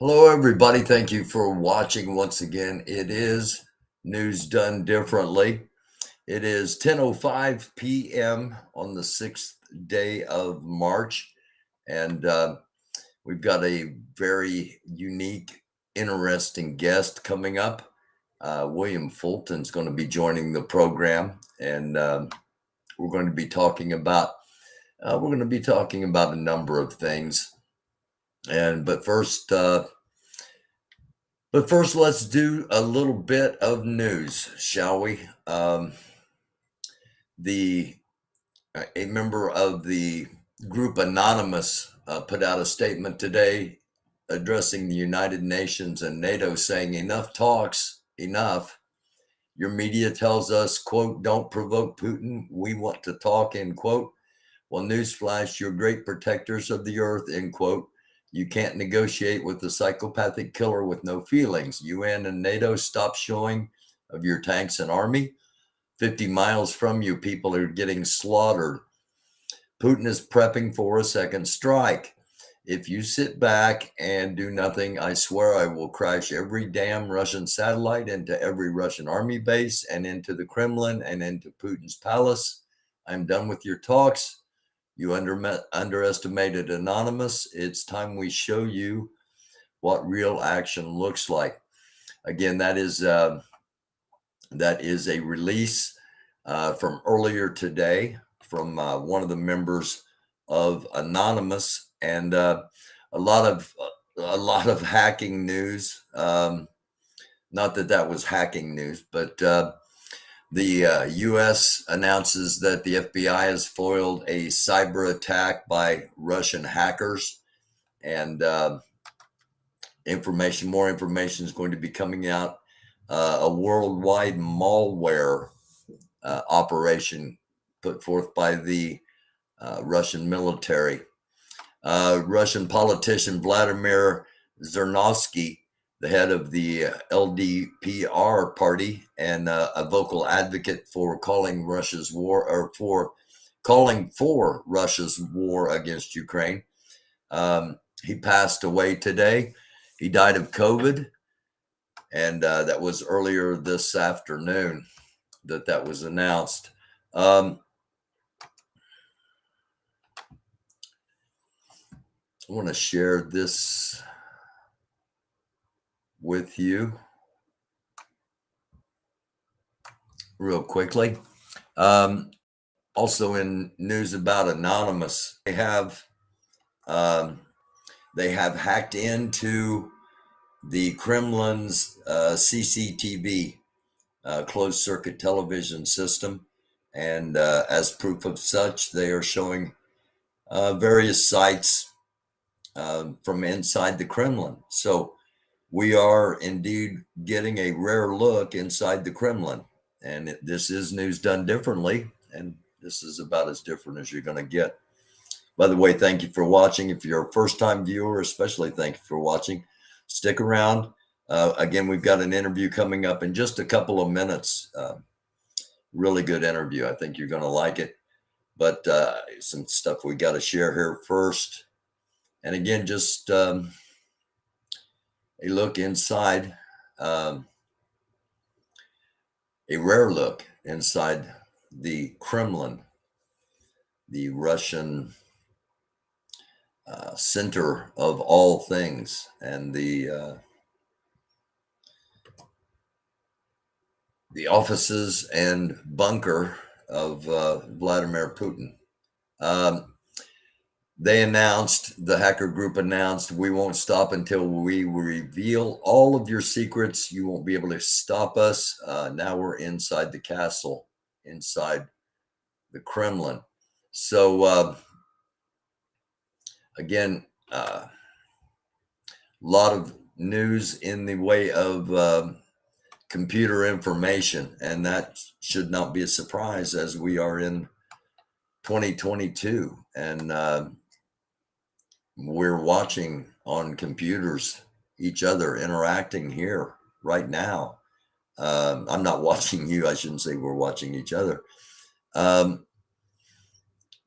Hello, everybody. Thank you for watching once again. It is News Done Differently. It is 10:05 p.m. on the 6th day of March, and we've got a very unique, interesting guest coming up. William Fulton's going to be joining the program, and we're going to be talking about a number of things. And but first, let's do a little bit of news, shall we? The A member of the group Anonymous put out a statement today addressing the United Nations and NATO, saying, "Enough talks, enough. Your media tells us, quote, don't provoke Putin. We want to talk, end quote. Well, newsflash, you're great protectors of the earth, end quote. You can't negotiate with a psychopathic killer with no feelings. UN and NATO, stop showing of your tanks and army. 50 miles from you, people are getting slaughtered. Putin is prepping for a second strike. If you sit back and do nothing, I swear I will crash every damn Russian satellite into every Russian army base and into the Kremlin and into Putin's palace. I'm done with your talks. You underestimated Anonymous. It's time we show you what real action looks like." Again, that is a release from earlier today from one of the members of Anonymous, and a lot of hacking news. Not that that was hacking news, but the U.S. announces that the FBI has foiled a cyber attack by Russian hackers, and more information is going to be coming out. A worldwide malware operation put forth by the Russian military. Russian politician Vladimir Zhirinovsky, the head of the LDPR party and a vocal advocate for calling for Russia's war against Ukraine. He passed away today. He died of COVID, and that was earlier this afternoon that was announced. I want to share this with you real quickly. Also, in news about Anonymous, they have hacked into the Kremlin's CCTV, closed circuit television system, and as proof of such, they are showing various sites from inside the Kremlin. So we are indeed getting a rare look inside the Kremlin, and this is News Done Differently, and this is about as different as you're going to get. By the way, thank you for watching. If you're a first-time viewer, especially thank you for watching. Stick around. Again, we've got an interview coming up in just a couple of minutes. Really good interview. I think you're going to like it. But some stuff we got to share here first. And again, just a look inside, a rare look inside the Kremlin, the Russian center of all things, and the offices and bunker of Vladimir Putin. The hacker group announced, "We won't stop until we reveal all of your secrets. You won't be able to stop us." Now we're inside the castle, inside the Kremlin. So again, a lot of news in the way of computer information, and that should not be a surprise as we are in 2022, and we're watching on computers each other interacting here right now. I'm not watching you. I shouldn't say we're watching each other.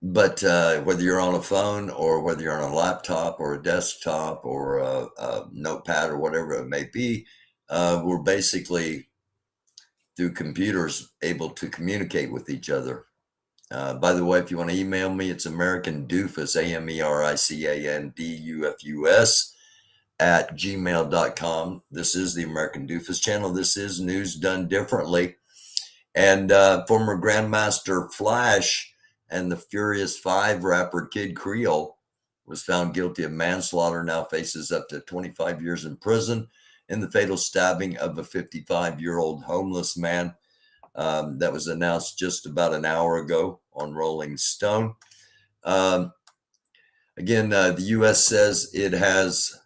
But whether you're on a phone or whether you're on a laptop or a desktop or a notepad or whatever it may be, we're basically through computers able to communicate with each other. By the way, if you want to email me, it's americandufus, AMERICANDUFUS at gmail.com. This is the American Doofus channel. This is news done differently. And former Grandmaster Flash and the Furious Five rapper Kid Creole was found guilty of manslaughter, now faces up to 25 years in prison in the fatal stabbing of a 55-year-old homeless man. That was announced just about an hour ago on Rolling Stone. Again, the U.S. says it has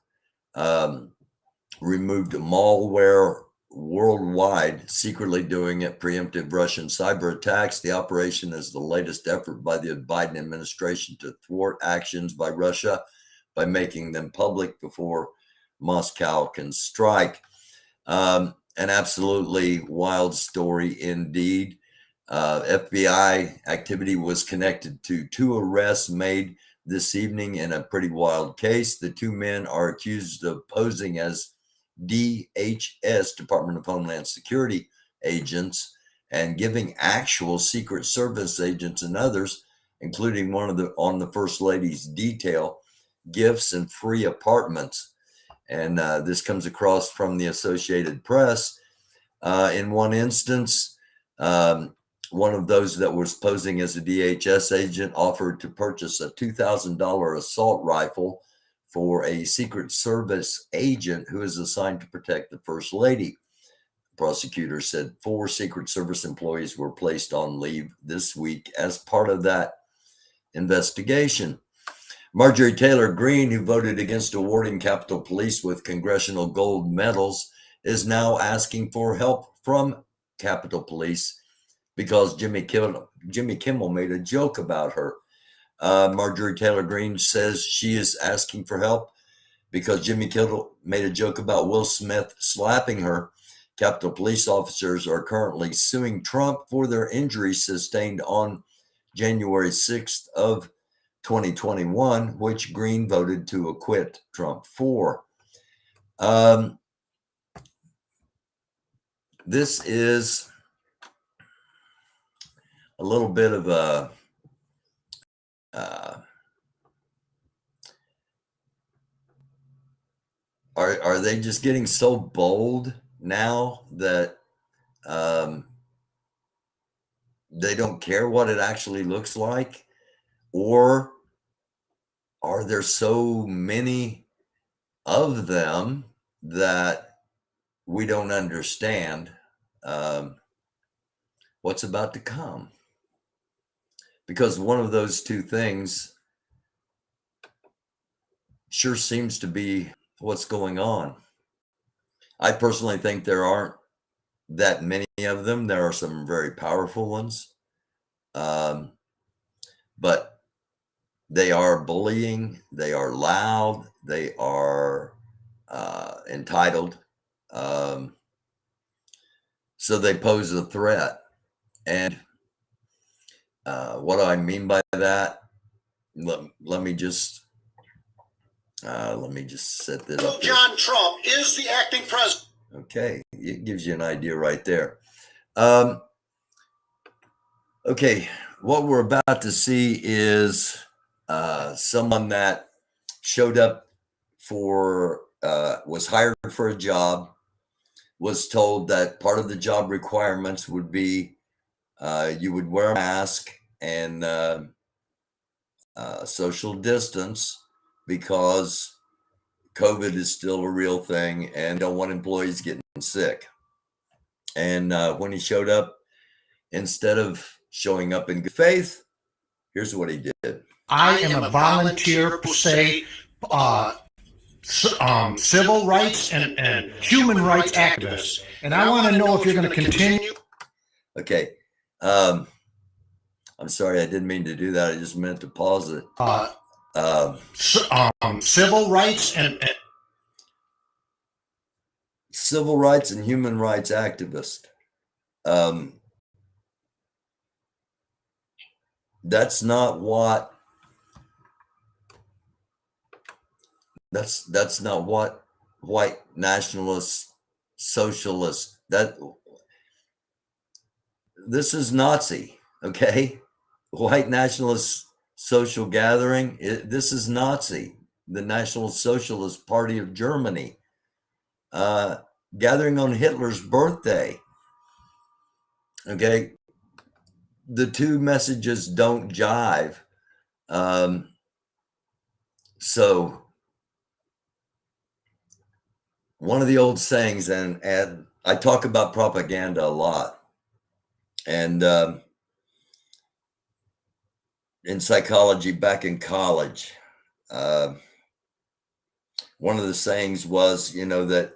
removed malware worldwide, secretly doing it, preemptive Russian cyber attacks. The operation is the latest effort by the Biden administration to thwart actions by Russia by making them public before Moscow can strike. An absolutely wild story indeed. FBI activity was connected to two arrests made this evening in a pretty wild case. The two men are accused of posing as DHS, Department of Homeland Security agents, and giving actual Secret Service agents and others, including on the First Lady's detail, gifts and free apartments. And this comes across from the Associated Press. In one instance, one of those that was posing as a DHS agent offered to purchase a $2,000 assault rifle for a Secret Service agent who is assigned to protect the First Lady. Prosecutors said 4 Secret Service employees were placed on leave this week as part of that investigation. Marjorie Taylor Greene, who voted against awarding Capitol Police with congressional gold medals, is now asking for help from Capitol Police because Jimmy Kimmel made a joke about her. Marjorie Taylor Greene says she is asking for help because Jimmy Kimmel made a joke about Will Smith slapping her. Capitol Police officers are currently suing Trump for their injuries sustained on January 6th of 2021, which Greene voted to acquit Trump for. This is a little bit of a are they just getting so bold now that they don't care what it actually looks like? Or are there so many of them that we don't understand what's about to come? Because one of those two things sure seems to be what's going on. I personally think there aren't that many of them. There are some very powerful ones, but they are bullying, they are loud, they are entitled. So they pose a threat. And what do I mean by that? Let me just set this up. John Trump is the acting president. Okay, it gives you an idea right there. Okay, what we're about to see is someone that showed up for, was hired for a job, was told that part of the job requirements would be you would wear a mask and social distance because COVID is still a real thing and don't want employees getting sick. And when he showed up, instead of showing up in good faith, here's what he did. I am a volunteer, per se, civil rights and human rights activist. And I want to know if you're going to continue. Okay. I'm sorry, I didn't mean to do that. I just meant to pause it. Civil rights and civil rights and human rights activist. That's not what. That's not what white nationalists, socialists. This is Nazi. Okay, white nationalist social gathering. This is Nazi. The National Socialist Party of Germany, gathering on Hitler's birthday. Okay, the two messages don't jive. So one of the old sayings, and I talk about propaganda a lot, and in psychology back in college, one of the sayings was, that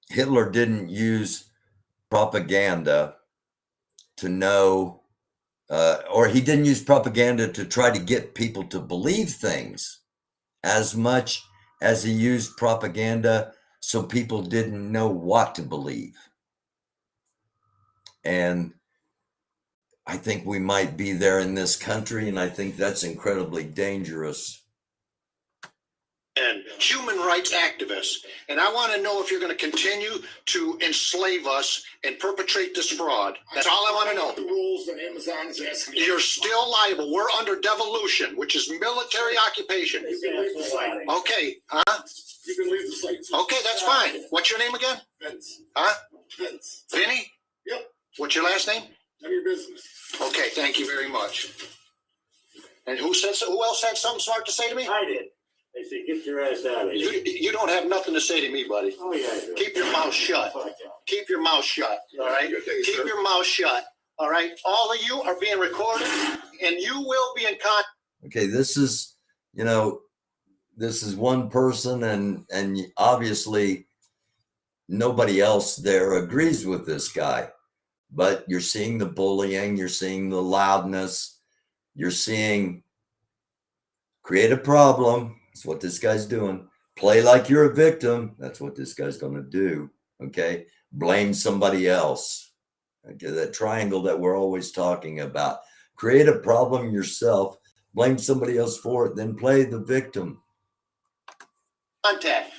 Hitler didn't use propaganda to know, or he didn't use propaganda to try to get people to believe things as much as he used propaganda so people didn't know what to believe. And I think we might be there in this country, and I think that's incredibly dangerous. And human rights activists. And I want to know if you're going to continue to enslave us and perpetrate this fraud. That's all I want to know. The rules that Amazon is asking. You're still liable. We're under devolution, which is military occupation. You can leave the site. Okay, huh? You can leave the site. Okay, that's fine. What's your name again? Vince. Huh? Vince. Vinny? Yep. What's your last name? None of your business. Okay, thank you very much. And who else had something smart to say to me? I did. They said, get your ass out of here. You don't have nothing to say to me, buddy. Oh, yeah, I do. Keep your mouth shut. Keep your mouth shut, all right? Keep your mouth shut, all right? All of you are being recorded, and you will be in contact. Okay, this is one person, and obviously nobody else there agrees with this guy. But you're seeing the bullying, you're seeing the loudness, you're seeing create a problem. That's what this guy's doing. Play like you're a victim. That's what this guy's going to do. Okay. Blame somebody else. Okay. That triangle that we're always talking about. Create a problem yourself. Blame somebody else for it. Then play the victim. Contact.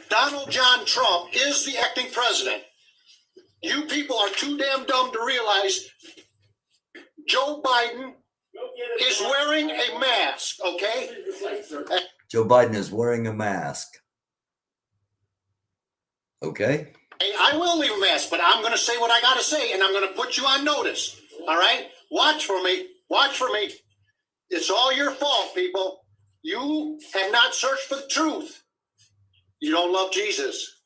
Donald John Trump is the acting president. You people are too damn dumb to realize Joe Biden is wearing a mask, okay? Joe Biden is wearing a mask. Okay? I will leave a mask, but I'm going to say what I got to say, and I'm going to put you on notice, all right? Watch for me. Watch for me. It's all your fault, people. You have not searched for the truth. You don't love Jesus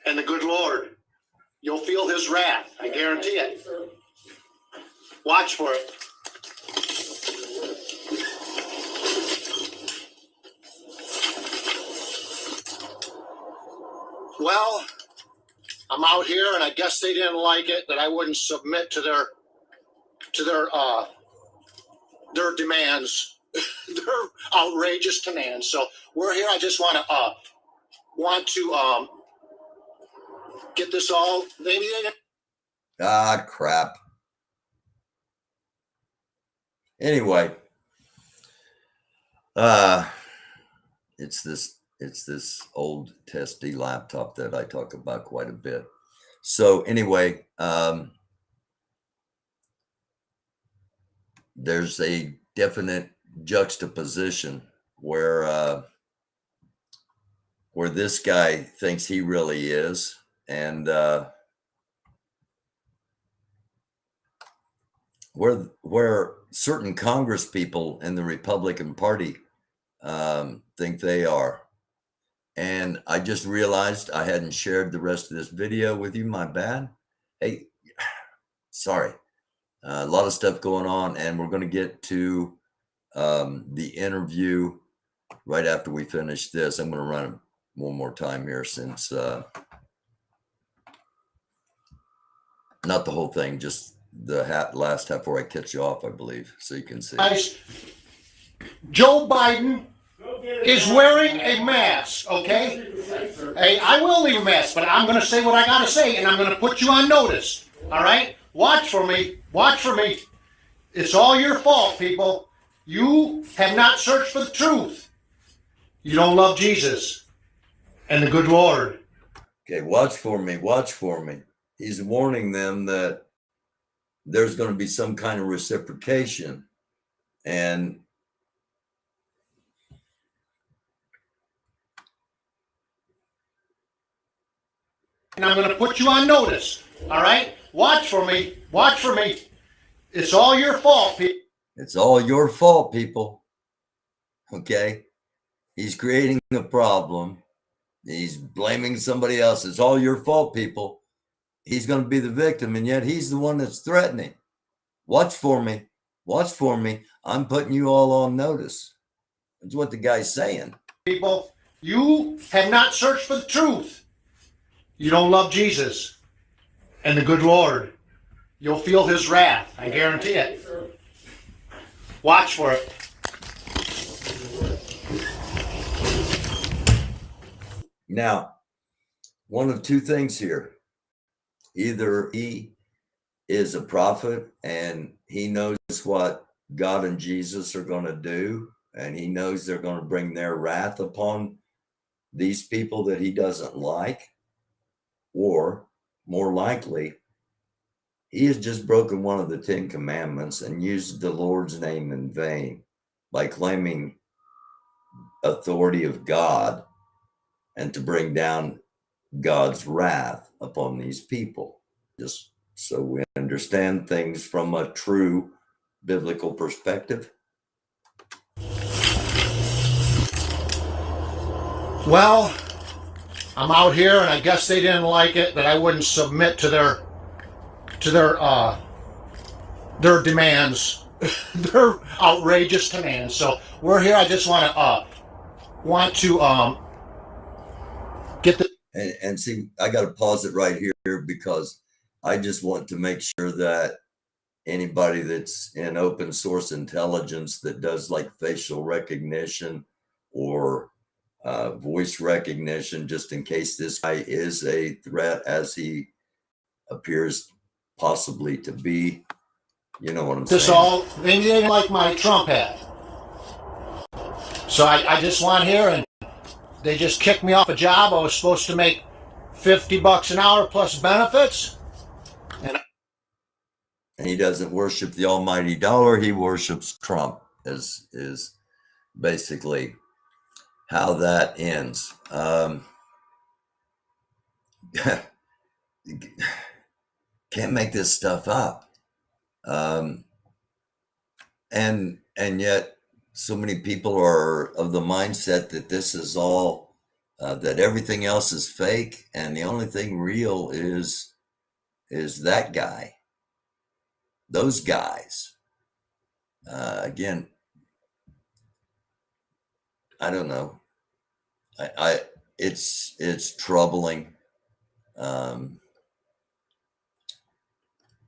and the good Lord. You'll feel his wrath. I guarantee it. Watch for it. Well, I'm out here, and I guess they didn't like it that I wouldn't submit to their demands, their outrageous demands. So we're here. I just want to get this all. Maybe they didn't. Ah, crap. Anyway, it's this old testy laptop that I talk about quite a bit. So anyway, there's a definite juxtaposition where this guy thinks he really is, and where certain Congress people in the Republican Party think they are. And I just realized I hadn't shared the rest of this video with you. My bad. Hey, sorry. A lot of stuff going on, and we're going to get to the interview right after we finish this. I'm going to run it one more time here, since not the whole thing, just the last half where I catch you off, I believe, so you can see. Guys, Joe Biden is wearing a mask, okay? Hey, I will leave a mask, but I'm going to say what I got to say, and I'm going to put you on notice, all right? Watch for me. Watch for me. It's all your fault, people. You have not searched for the truth. You don't love Jesus and the good Lord. Okay, watch for me. Watch for me. He's warning them that there's going to be some kind of reciprocation. And I'm going to put you on notice. All right? Watch for me. Watch for me. It's all your fault, people. it's all your fault, people. Okay? He's creating a problem. He's blaming somebody else. It's all your fault, people. He's going to be the victim, and yet he's the one that's threatening. Watch for me. Watch for me. I'm putting you all on notice. That's what the guy's saying. People, you have not searched for the truth. You don't love Jesus and the good Lord. You'll feel his wrath. I guarantee it. Watch for it. Now, one of two things here. Either he is a prophet and he knows what God and Jesus are going to do, and he knows they're going to bring their wrath upon these people that he doesn't like, or more likely, he has just broken one of the 10 commandments and used the Lord's name in vain by claiming authority of God and to bring down God's wrath upon these people. Just so we understand things from a true biblical perspective. Well, I'm out here, and I guess they didn't like it that I wouldn't submit to their demands, their outrageous demands. So we're here. I just want to get the. And see, I got to pause it right here because I just want to make sure that anybody that's in open source intelligence that does like facial recognition or voice recognition, just in case this guy is a threat as he appears possibly to be, you know what I'm This saying? all, they didn't like my Trump hat. So I just want here, and they just kicked me off a job. I was supposed to make $50 an hour plus benefits. And he doesn't worship the almighty dollar. He worships Trump, is basically how that ends. Can't make this stuff up. And yet so many people are of the mindset that this is all, that everything else is fake, and the only thing real is that guy, those guys. Again, I don't know. It's troubling.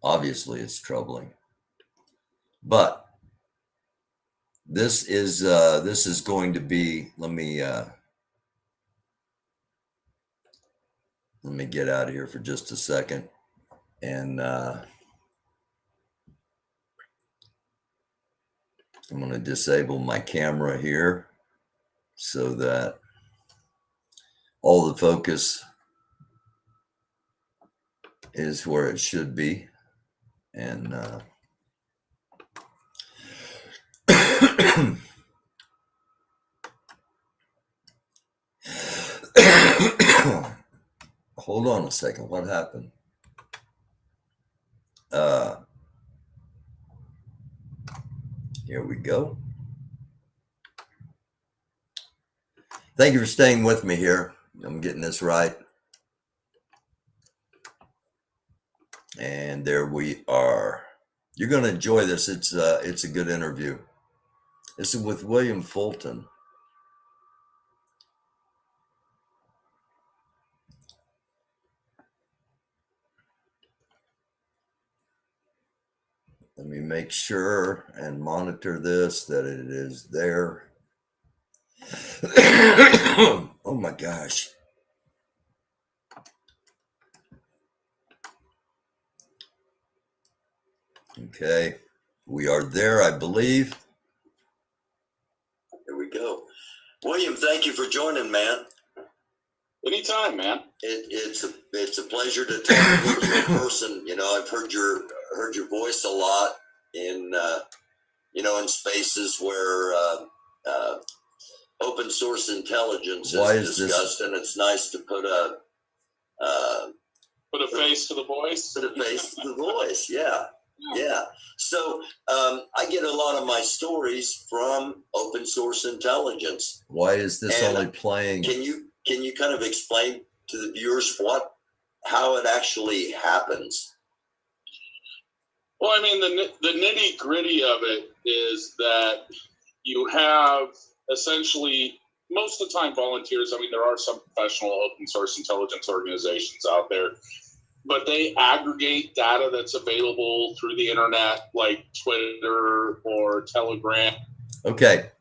Obviously it's troubling, but this is going to be, let me get out of here for just a second, and I'm going to disable my camera here so that all the focus is where it should be. And hold on a second. What happened? Here we go. Thank you for staying with me here. I'm getting this right. And there we are. You're going to enjoy this. It's a good interview. This is with William Fulton. Let me make sure and monitor this, that it is there. Oh my gosh. Okay, we are there, I believe. Here we go. William, thank you for joining, man. Anytime, man. It's a pleasure to talk with you in person. You know, I've heard your voice a lot in in spaces where open source intelligence is discussed, and it's nice to put a face to the voice. Put a face to the voice. Yeah. So I get a lot of my stories from open source intelligence. Why is this only playing? Can you kind of explain to the viewers how it actually happens? Well, I mean, the nitty gritty of it is that you have essentially most of the time volunteers. I mean, there are some professional open source intelligence organizations out there, but they aggregate data that's available through the internet, like Twitter or Telegram. Okay.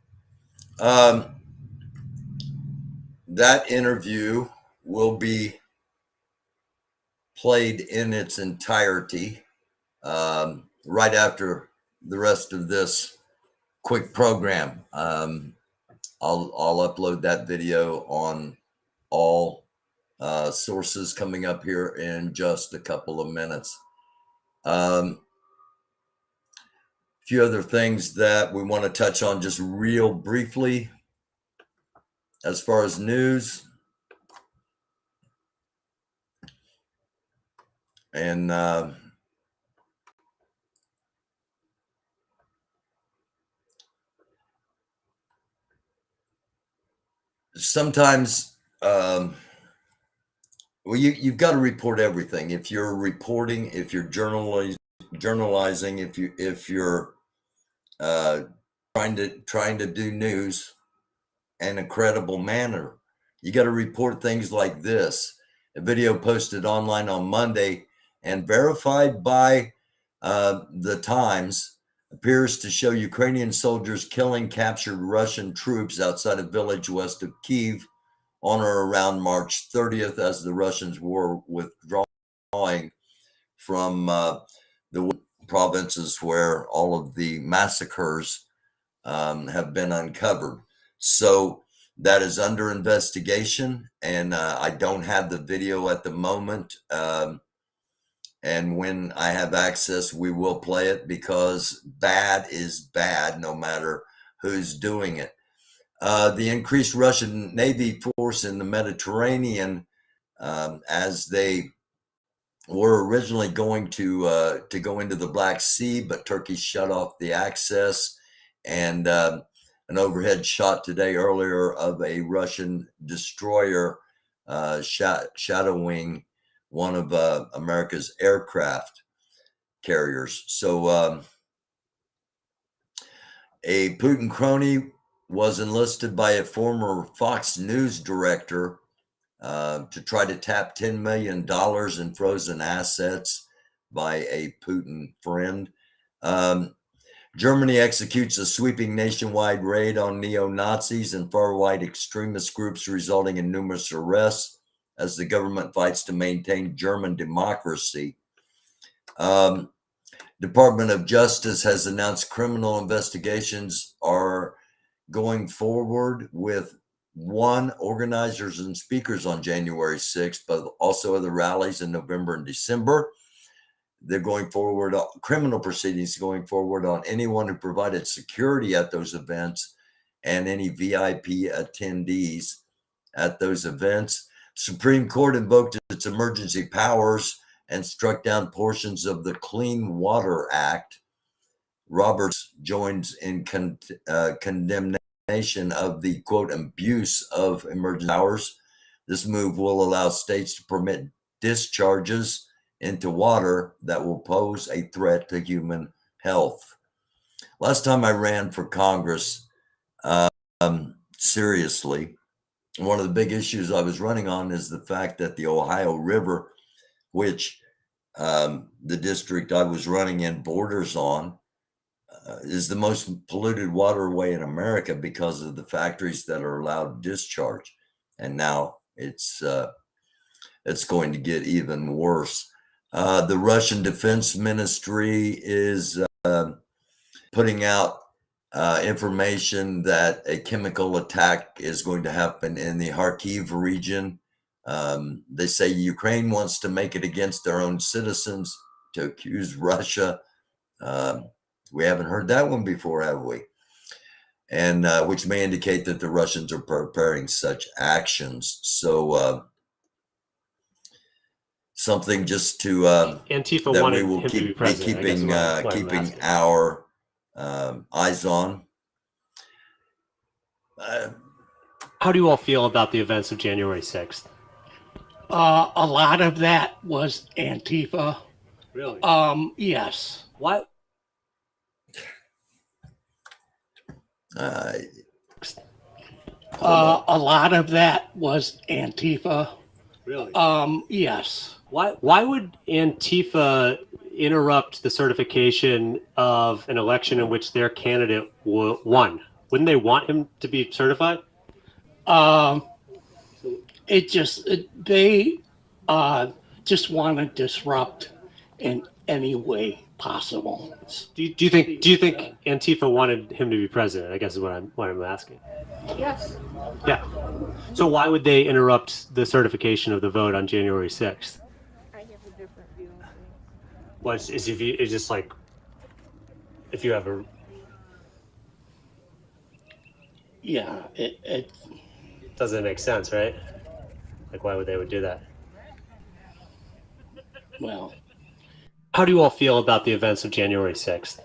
That interview will be played in its entirety right after the rest of this quick program. I'll upload that video on all sources coming up here in just a couple of minutes. A few other things that we want to touch on just real briefly as far as news. And sometimes, well, you've got to report everything. If you're reporting, if you're journalizing, if you're trying to do news in a credible manner, you got to report things like this. A video posted online on Monday and verified by the Times appears to show Ukrainian soldiers killing captured Russian troops outside a village west of Kiev on or around March 30th as the Russians were withdrawing from the provinces where all of the massacres have been uncovered. So that is under investigation, and I don't have the video at the moment. And when I have access, we will play it because bad is bad no matter who's doing it. The increased Russian Navy force in the Mediterranean, as they were originally going to go into the Black Sea, but Turkey shut off the access, and an overhead shot today earlier of a Russian destroyer shadowing one of America's aircraft carriers. So a Putin crony was enlisted by a former Fox News director to try to tap $10 million in frozen assets by a Putin friend. Germany executes a sweeping nationwide raid on neo-Nazis and far-right extremist groups, resulting in numerous arrests as the government fights to maintain German democracy. Department of Justice has announced criminal investigations are going forward with one organizers and speakers on January 6th, but also other rallies in November and December. They're going forward, criminal proceedings going forward on anyone who provided security at those events and any VIP attendees at those events. Supreme Court invoked its emergency powers and struck down portions of the Clean Water Act. Roberts joins in condemnation of the, quote, abuse of emergency powers. This move will allow states to permit discharges into water that will pose a threat to human health. Last time I ran for Congress, seriously, one of the big issues I was running on is the fact that the Ohio River, which the district I was running in borders on, is the most polluted waterway in America because of the factories that are allowed to discharge. And now it's going to get even worse. The Russian Defense Ministry is putting out information that a chemical attack is going to happen in the Kharkiv region. They say Ukraine wants to make it against their own citizens to accuse Russia. We haven't heard that one before, have we? And which may indicate that the Russians are preparing such actions. So something just to Antifa that wanted we will him to be keep president. keeping keeping our eyes on. How do you all feel about the events of January 6th? A lot of that was Antifa. Really? Yes. What? A lot of that was Antifa. Really? Yes. Why would Antifa interrupt the certification of an election in which their candidate won? Wouldn't they want him to be certified? They just want to disrupt in any way possible. Do you think Antifa wanted him to be president? I guess is what I'm asking. Yes. Yeah. So why would they interrupt the certification of the vote on January 6th? I have a different view on things. Well, it's just like if you have a Yeah. It doesn't make sense, right? Like why would they do that? well. How do you all feel about the events of January 6th?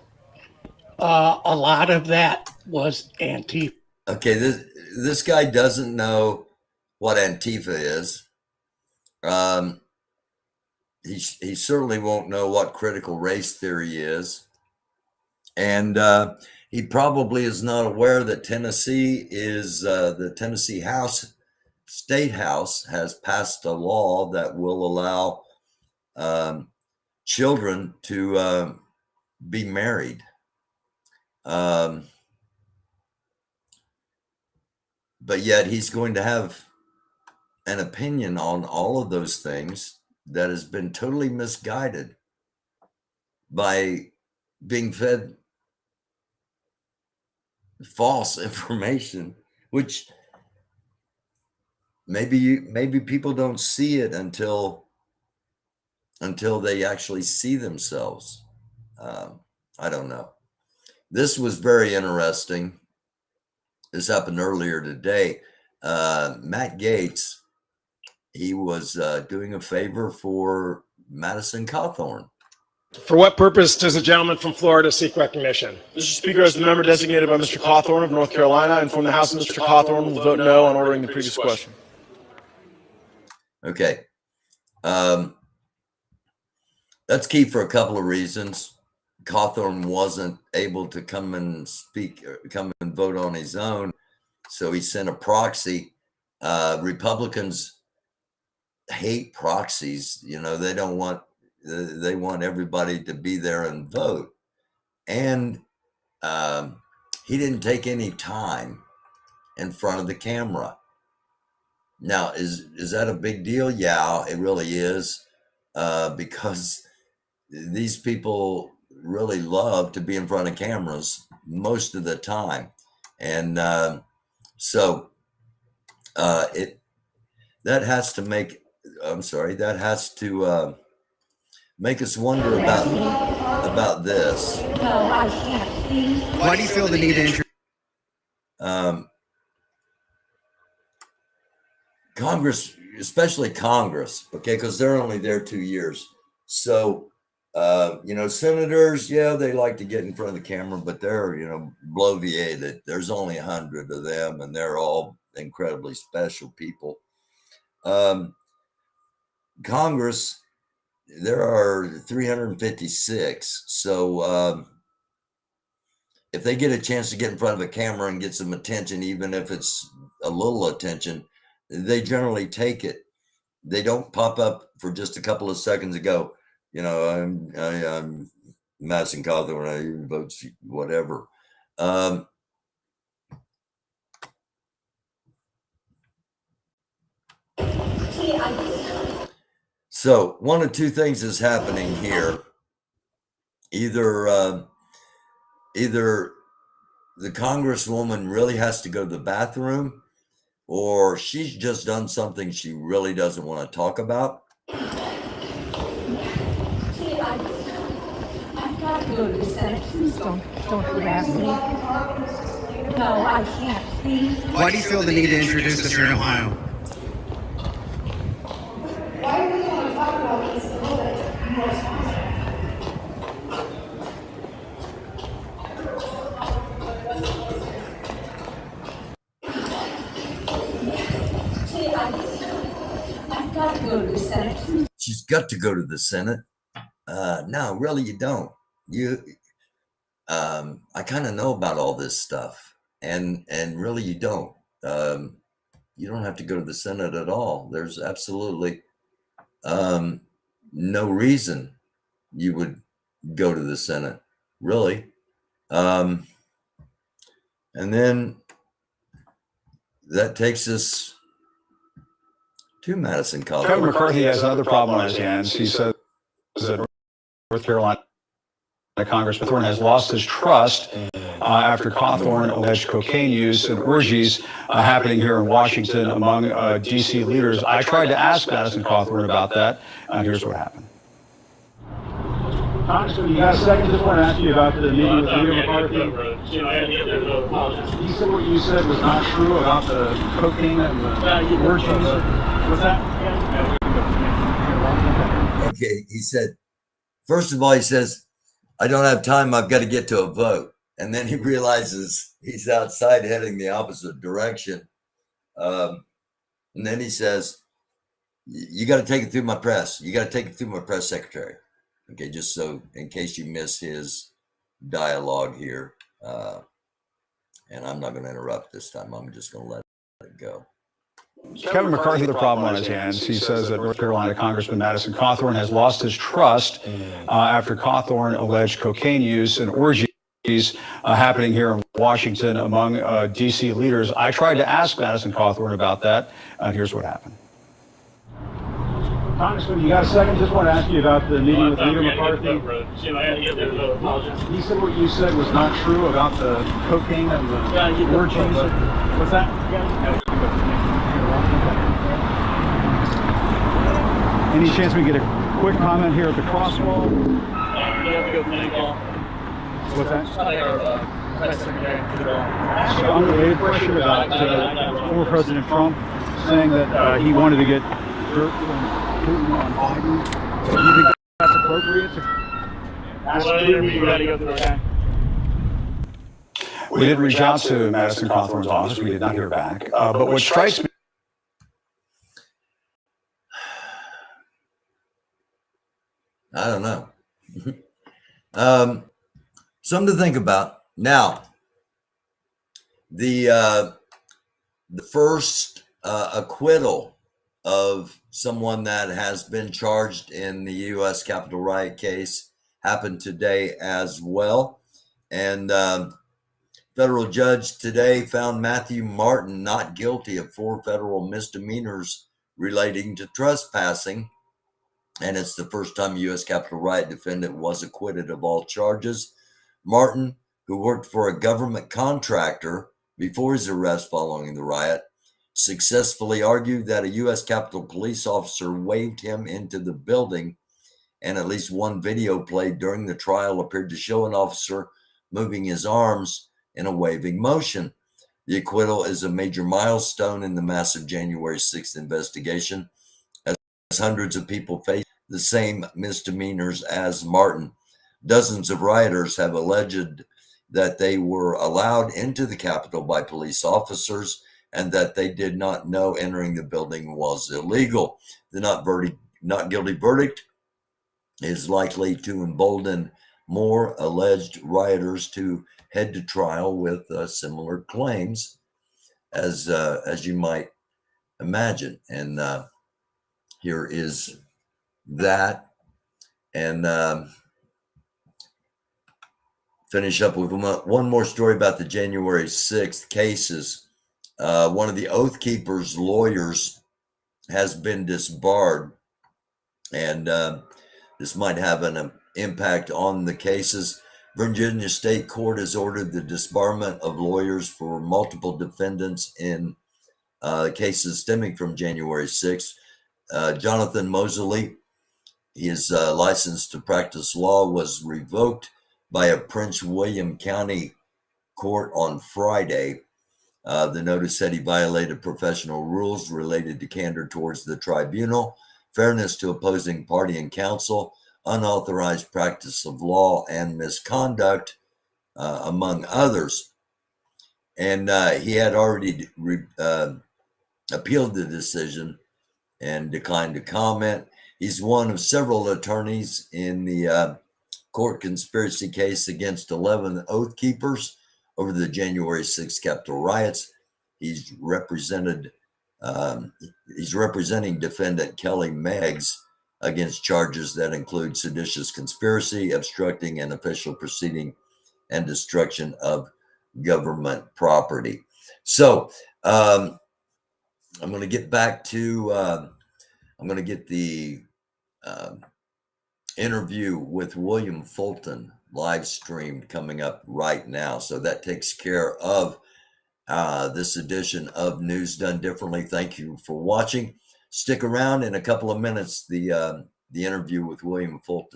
A lot of that was Antifa. Okay, this guy doesn't know what Antifa is. He certainly won't know what critical race theory is, and he probably is not aware that Tennessee is the Tennessee State House has passed a law that will allow children to be married. But yet he's going to have an opinion on all of those things that has been totally misguided by being fed false information, which maybe people don't see it until they actually see themselves. I don't know. This was very interesting. This happened earlier today. Matt Gaetz, he was doing a favor for Madison College. For what purpose does the gentleman from Florida seek recognition? Mr. Speaker, as the member designated by Mr. Cawthorn of North Carolina, I inform the House that Mr. Cawthorn will vote no on ordering the previous question. Okay. That's key for a couple of reasons. Cawthorn wasn't able to come and vote on his own, so he sent a proxy. Republicans hate proxies. You know, they want everybody to be there and vote. And he didn't take any time in front of the camera. Now, is that a big deal? Yeah, it really is, because these people really love to be in front of cameras most of the time. And that has to make us wonder about this. Why do you feel the need to introduce? Congress, especially Congress, okay, because they're only there 2 years. So, senators, yeah, they like to get in front of the camera, but they're, bloviated. There's only 100 of them, and they're all incredibly special people. Congress, there are 356. So if they get a chance to get in front of a camera and get some attention, even if it's a little attention, they generally take it. They don't pop up for just a couple of seconds and go, I'm Madison College, I vote whatever. So one of two things is happening here. Either the congresswoman really has to go to the bathroom, or she's just done something she really doesn't want to talk about. I've got to go to the Senate. Please don't harass me. No, I can't. Please. Why do you feel the need to introduce us here in Ohio? I've got to go to the Senate. She's got to go to the Senate. No, really, you don't. I kind of know about all this stuff, and really, you don't. You don't have to go to the Senate at all. There's absolutely no reason you would go to the Senate, really. And then that takes us to Madison College. Kevin McCarthy has another problem on his hands. He says that North Carolina Congressman Thorne has lost his trust after Cawthorn alleged cocaine use and orgies happening here in Washington among D.C. leaders. I tried to ask Madison Cawthorn about that, and here's what happened. Congressman, you got a second? Just want to ask you about the meeting with Leader McCarthy. You said what you said was not true about the cocaine and the orgies. What's that? Okay, he said, first of all, he says, I don't have time. I've got to get to a vote. And then he realizes he's outside heading the opposite direction. And then he says, you got to take it through my press. You got to take it through my press secretary. Okay, just so in case you miss his dialogue here. And I'm not going to interrupt this time. I'm just going to let it go. Kevin McCarthy has a problem on his hands. He says that North Carolina Congressman Madison Cawthorn has lost his trust after Cawthorn alleged cocaine use and orgies happening here in Washington among D.C. leaders. I tried to ask Madison Cawthorn about that, and here's what happened. Congressman, you got a second? Just want to ask you about the meeting with Leader McCarthy. He said what you said was not true about the cocaine and the orgies. What's that? Any chance we get a quick comment here at the crosswalk? What's that? Unrelated question about former President Trump saying that he wanted to get dirt from Putin on Biden. Do you think that's appropriate? We did reach out to Madison Cawthorn's office. We did not hear back. But what strikes me. I don't know. Something to think about. Now, the first acquittal of someone that has been charged in the U.S. Capitol riot case happened today as well. And federal judge today found Matthew Martin not guilty of 4 federal misdemeanors relating to trespassing. And it's the first time a U.S. Capitol riot defendant was acquitted of all charges. Martin, who worked for a government contractor before his arrest following the riot, successfully argued that a U.S. Capitol police officer waved him into the building, and at least one video played during the trial appeared to show an officer moving his arms in a waving motion. The acquittal is a major milestone in the massive January 6th investigation, as hundreds of people face the same misdemeanors as Martin. Dozens of rioters have alleged that they were allowed into the Capitol by police officers and that they did not know entering the building was illegal. The not guilty verdict is likely to embolden more alleged rioters to head to trial with similar claims, as you might imagine. And here is that, and finish up with one more story about the January 6th cases. One of the Oath Keepers' lawyers has been disbarred and this might have an impact on the cases. Virginia State Court has ordered the disbarment of lawyers for multiple defendants in cases stemming from January 6th. Jonathan Moseley, his license to practice law was revoked by a Prince William County court on Friday. The notice said he violated professional rules related to candor towards the tribunal, fairness to opposing party and counsel, unauthorized practice of law, and misconduct, among others. And he had already appealed the decision and declined to comment. He's one of several attorneys in the court conspiracy case against 11 Oath Keepers over the January 6th Capitol riots. He's representing defendant Kelly Meggs against charges that include seditious conspiracy, obstructing an official proceeding, and destruction of government property. So I'm going to get back to, I'm going to get the interview with William Fulton live streamed coming up right now. So that takes care of this edition of News Done Differently. Thank you for watching. Stick around. In a couple of minutes, the interview with William Fulton.